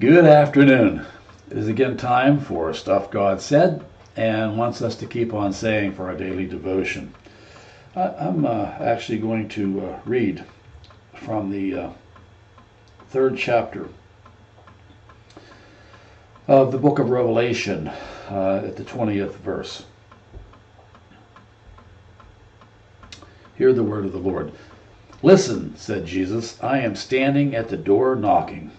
Good afternoon. It is again time for Stuff God Said and wants us to keep on saying for our daily devotion. I'm actually going to read from the third chapter of the book of Revelation at the 20th verse. Hear the word of the Lord. "Listen," said Jesus, "I am standing at the door knocking.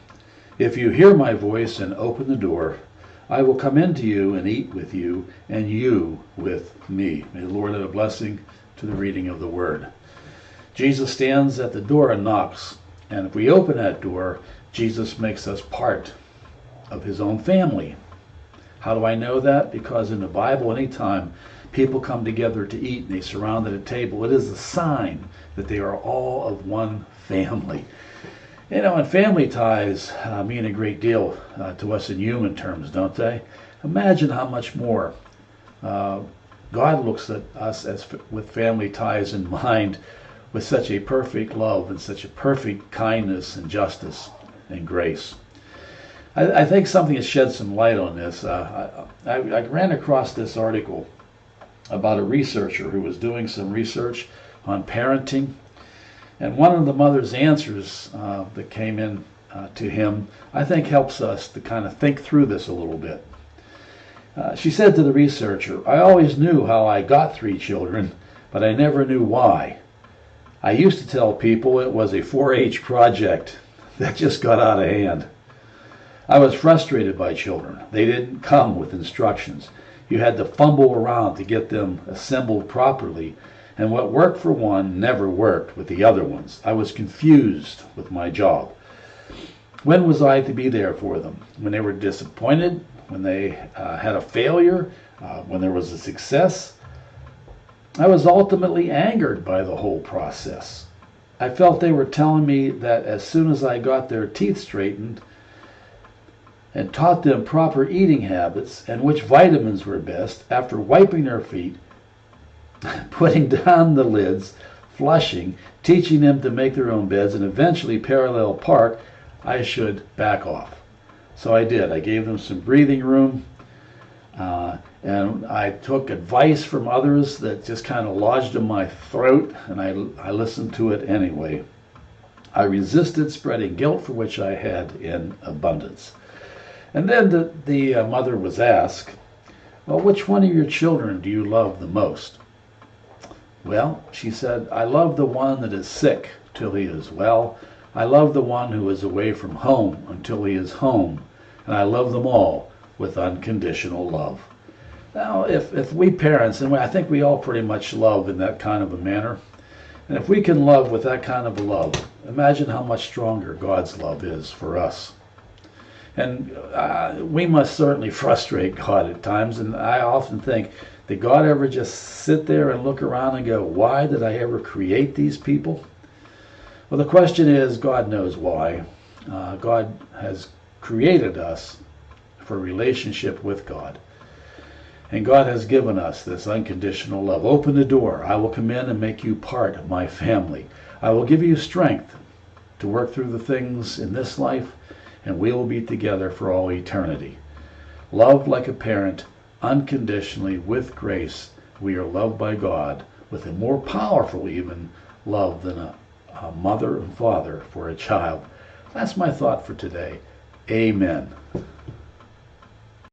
If you hear my voice and open the door, I will come into you and eat with you, and you with me." May the Lord have a blessing to the reading of the word. Jesus stands at the door and knocks, and if we open that door, Jesus makes us part of his own family. How do I know that? Because in the Bible, anytime people come together to eat and they surround at a table, it is a sign that they are all of one family. You know, and family ties mean a great deal to us in human terms, don't they? Imagine how much more God looks at us as with family ties in mind, with such a perfect love and such a perfect kindness and justice and grace. I think something has shed some light on this. I ran across this article about a researcher who was doing some research on parenting. And one of the mother's answers that came in to him, I think helps us to kind of think through this a little bit. She said to the researcher, "I always knew how I got 3 children, but I never knew why. I used to tell people it was a 4-H project that just got out of hand. I was frustrated by children. They didn't come with instructions. You had to fumble around to get them assembled properly, and what worked for one never worked with the other ones. I was confused with my job. When was I to be there for them? When they were disappointed? When they had a failure? When there was a success? I was ultimately angered by the whole process. I felt they were telling me that as soon as I got their teeth straightened and taught them proper eating habits and which vitamins were best, after wiping their feet, putting down the lids, flushing, teaching them to make their own beds, and eventually parallel park, I should back off." So I did. I gave them some breathing room, and I took advice from others that just kind of lodged in my throat, and I listened to it anyway. I resisted spreading guilt for which I had in abundance. And then the mother was asked, "Well, which one of your children do you love the most?" "Well," she said, "I love the one that is sick till he is well. I love the one who is away from home until he is home. And I love them all with unconditional love." Now, if we parents, and I think we all pretty much love in that kind of a manner, and if we can love with that kind of a love, imagine how much stronger God's love is for us. And we must certainly frustrate God at times, and I often think, did God ever just sit there and look around and go, why did I ever create these people? Well, the question is, God knows why. God has created us for relationship with God. And God has given us this unconditional love. Open the door. I will come in and make you part of my family. I will give you strength to work through the things in this life, and we will be together for all eternity. Love like a parent, unconditionally, with grace. We are loved by God with a more powerful even love than a mother and father for a child. That's my thought for today. Amen.